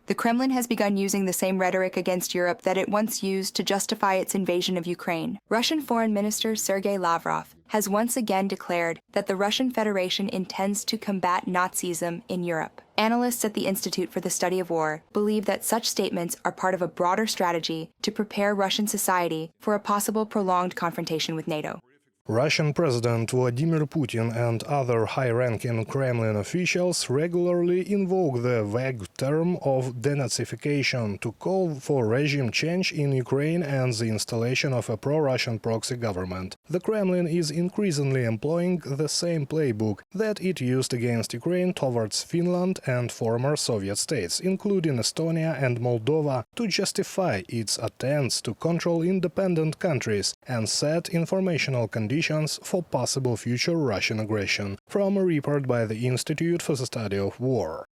The Kremlin has begun using the same rhetoric against Europe that it once used to justify its invasion of Ukraine. Russian Foreign Minister Sergei Lavrov has once again declared that the Russian Federation intends to combat Nazism in Europe. Analysts at the Institute for the Study of War believe that such statements are part of a broader strategy to prepare Russian society for a possible prolonged confrontation with NATO. Russian President Vladimir Putin and other high-ranking Kremlin officials regularly invoke the vague term of denazification to call for regime change in Ukraine and the installation of a pro-Russian proxy government. The Kremlin is increasingly employing the same playbook that it used against Ukraine towards Finland and former Soviet states, including Estonia and Moldova, to justify its attempts to control independent countries and set informational conditions for possible future Russian aggression, from a report by the Institute for the Study of War.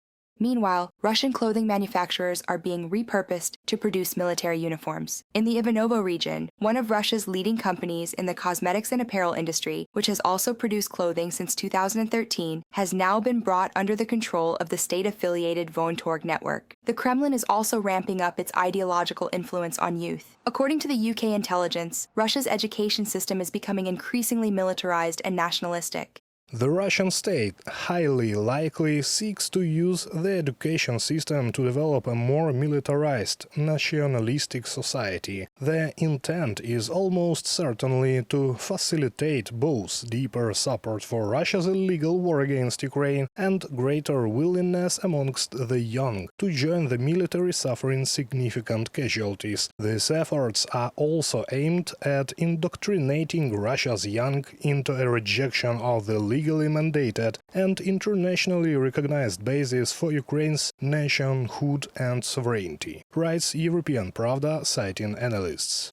Meanwhile, Russian clothing manufacturers are being repurposed to produce military uniforms. In the Ivanovo region, one of Russia's leading companies in the cosmetics and apparel industry, which has also produced clothing since 2013, has now been brought under the control of the state-affiliated Vontorg network. The Kremlin is also ramping up its ideological influence on youth. According to the UK intelligence, Russia's education system is becoming increasingly militarized and nationalistic. The Russian state highly likely seeks to use the education system to develop a more militarized, nationalistic society. The intent is almost certainly to facilitate both deeper support for Russia's illegal war against Ukraine and greater willingness amongst the young to join the military suffering significant casualties. These efforts are also aimed at indoctrinating Russia's young into a rejection of the legally mandated and internationally recognized basis for Ukraine's nationhood and sovereignty, writes European Pravda, citing analysts.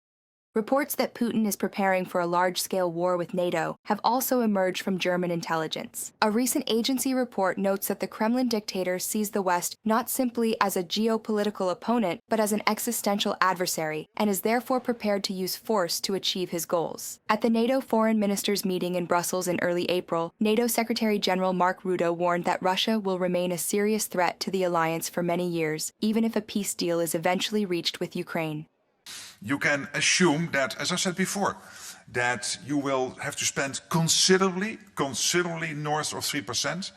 Reports that Putin is preparing for a large-scale war with NATO have also emerged from German intelligence. A recent agency report notes that the Kremlin dictator sees the West not simply as a geopolitical opponent, but as an existential adversary, and is therefore prepared to use force to achieve his goals. At the NATO foreign ministers' meeting in Brussels in early April, NATO Secretary General Mark Rutte warned that Russia will remain a serious threat to the alliance for many years, even if a peace deal is eventually reached with Ukraine. You can assume that, as I said before, that you will have to spend considerably north of 3%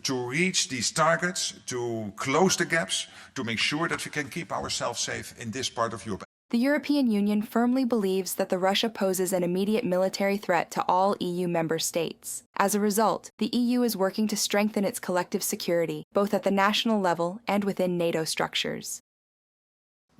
to reach these targets, to close the gaps, to make sure that we can keep ourselves safe in this part of Europe. The European Union firmly believes that Russia poses an immediate military threat to all EU member states. As a result, the EU is working to strengthen its collective security, both at the national level and within NATO structures.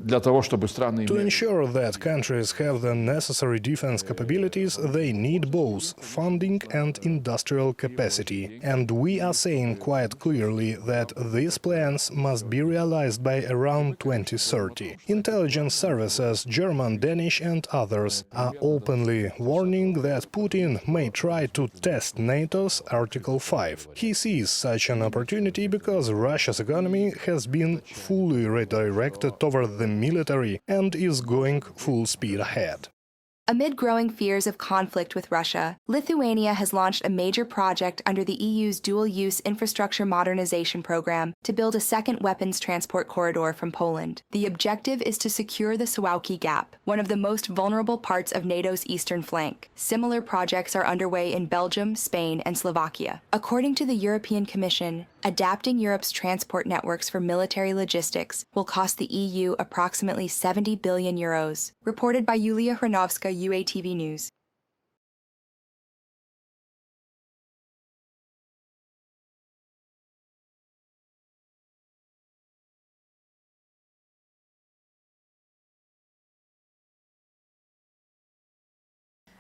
To ensure that countries have the necessary defense capabilities, they need both funding and industrial capacity. And we are saying quite clearly that these plans must be realized by around 2030. Intelligence services, German, Danish and others, are openly warning that Putin may try to test NATO's Article 5. He sees such an opportunity because Russia's economy has been fully redirected toward the military and is going full speed ahead. Amid growing fears of conflict with Russia, Lithuania has launched a major project under the EU's dual-use infrastructure modernization program to build a second weapons transport corridor from Poland. The objective is to secure the Suwałki Gap, one of the most vulnerable parts of NATO's eastern flank. Similar projects are underway in Belgium, Spain, and Slovakia. According to the European Commission, adapting Europe's transport networks for military logistics will cost the EU approximately 70 billion euros, reported by Yulia Hranovska, UATV News.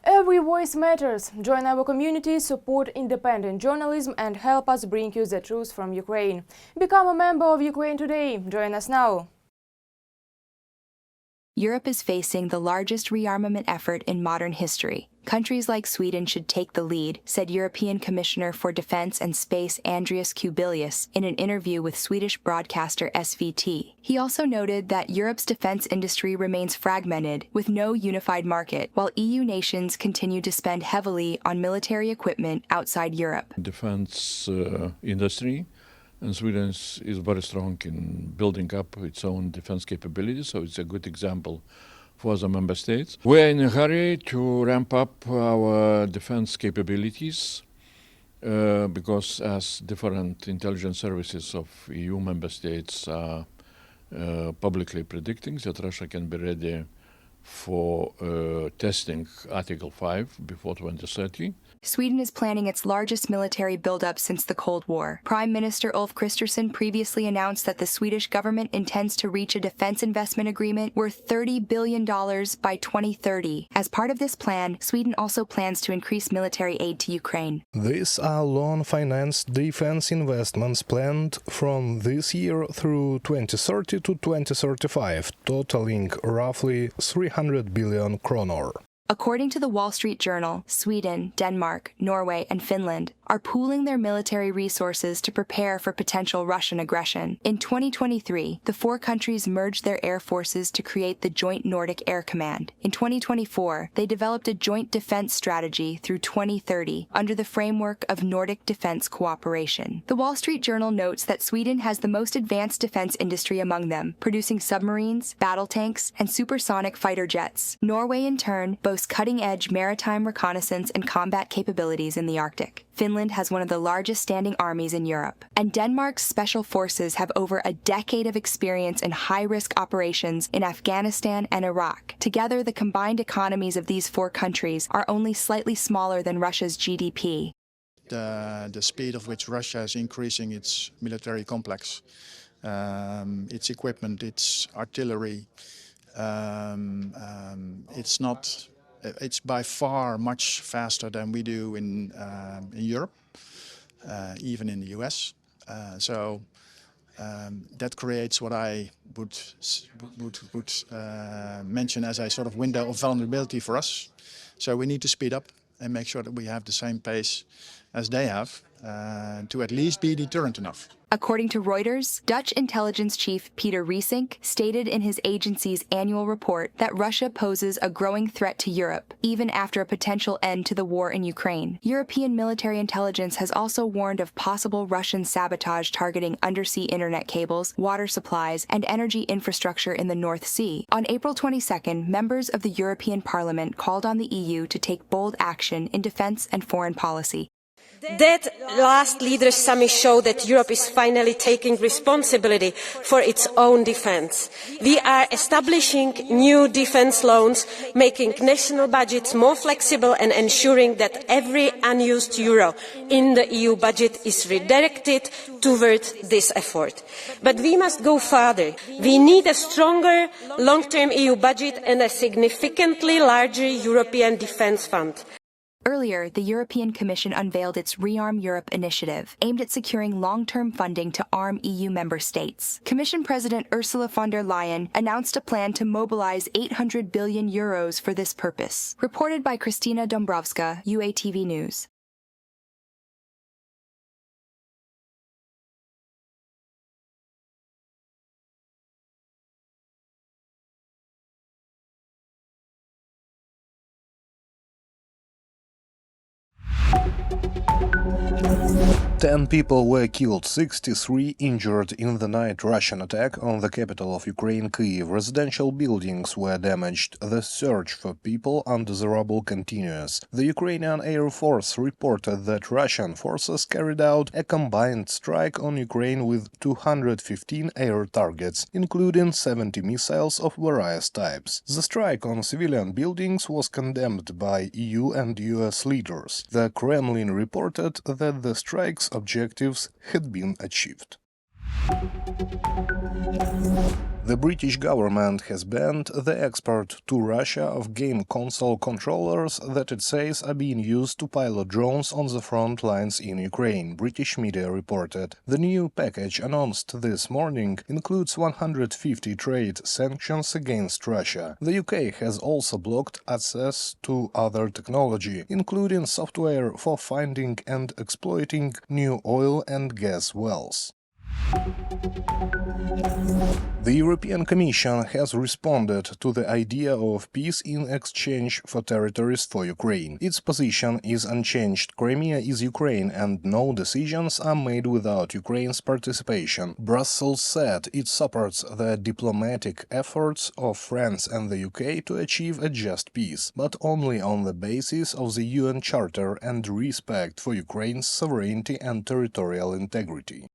Every voice matters. Join our community, support independent journalism and help us bring you the truth from Ukraine. Become a member of Ukraine Today. Join us now. Europe is facing the largest rearmament effort in modern history. Countries like Sweden should take the lead, said European Commissioner for Defence and Space Andrius Kubilius in an interview with Swedish broadcaster SVT. He also noted that Europe's defence industry remains fragmented, with no unified market, while EU nations continue to spend heavily on military equipment outside Europe. Defence industry And Sweden is very strong in building up its own defense capabilities, so it's a good example for the member states. We're in a hurry to ramp up our defense capabilities because as different intelligence services of EU member states are publicly predicting that Russia can be ready for testing Article 5 before 2030. Sweden is planning its largest military buildup since the Cold War. Prime Minister Ulf Kristersson previously announced that the Swedish government intends to reach a defense investment agreement worth $30 billion by 2030. As part of this plan, Sweden also plans to increase military aid to Ukraine. These are loan-financed defense investments planned from this year through 2030 to 2035, totaling roughly 300 billion kronor. According to the Wall Street Journal, Sweden, Denmark, Norway, and Finland are pooling their military resources to prepare for potential Russian aggression. In 2023, the four countries merged their air forces to create the Joint Nordic Air Command. In 2024, they developed a joint defense strategy through 2030 under the framework of Nordic defense cooperation. The Wall Street Journal notes that Sweden has the most advanced defense industry among them, producing submarines, battle tanks, and supersonic fighter jets. Norway, in turn, boasts cutting-edge maritime reconnaissance and combat capabilities in the Arctic. Finland has one of the largest standing armies in Europe. And Denmark's special forces have over a decade of experience in high-risk operations in Afghanistan and Iraq. Together, the combined economies of these four countries are only slightly smaller than Russia's GDP. The speed of which Russia is increasing its military complex, its equipment, its artillery, it's by far much faster than we do in Europe, even in the US. So that creates what I would mention as a sort of window of vulnerability for us. So we need to speed up and make sure that we have the same pace as they have to at least be deterrent enough. According to Reuters, Dutch intelligence chief Peter Riesink stated in his agency's annual report that Russia poses a growing threat to Europe, even after a potential end to the war in Ukraine. European military intelligence has also warned of possible Russian sabotage targeting undersea internet cables, water supplies, and energy infrastructure in the North Sea. On April 22nd, members of the European Parliament called on the EU to take bold action in defense and foreign policy. That last Leaders' Summit showed that Europe is finally taking responsibility for its own defence. We are establishing new defence loans, making national budgets more flexible and ensuring that every unused euro in the EU budget is redirected towards this effort. But we must go further. We need a stronger long-term EU budget and a significantly larger European Defence Fund. Earlier, the European Commission unveiled its Rearm Europe initiative, aimed at securing long-term funding to arm EU member states. Commission President Ursula von der Leyen announced a plan to mobilize 800 billion euros for this purpose. Reported by Kristina Dombrovska, UATV News. Ten people were killed, 63 injured in the night Russian attack on the capital of Ukraine, Kyiv. Residential buildings were damaged. The search for people under the rubble continues. The Ukrainian Air Force reported that Russian forces carried out a combined strike on Ukraine with 215 air targets, including 70 missiles of various types. The strike on civilian buildings was condemned by EU and US leaders. The Kremlin reported that the strike's objectives had been achieved. The British government has banned the export to Russia of game console controllers that it says are being used to pilot drones on the front lines in Ukraine, British media reported. The new package announced this morning includes 150 trade sanctions against Russia. The UK has also blocked access to other technology, including software for finding and exploiting new oil and gas wells. The European Commission has responded to the idea of peace in exchange for territories for Ukraine. Its position is unchanged. Crimea is Ukraine and no decisions are made without Ukraine's participation. Brussels said it supports the diplomatic efforts of France and the UK to achieve a just peace, but only on the basis of the UN Charter and respect for Ukraine's sovereignty and territorial integrity.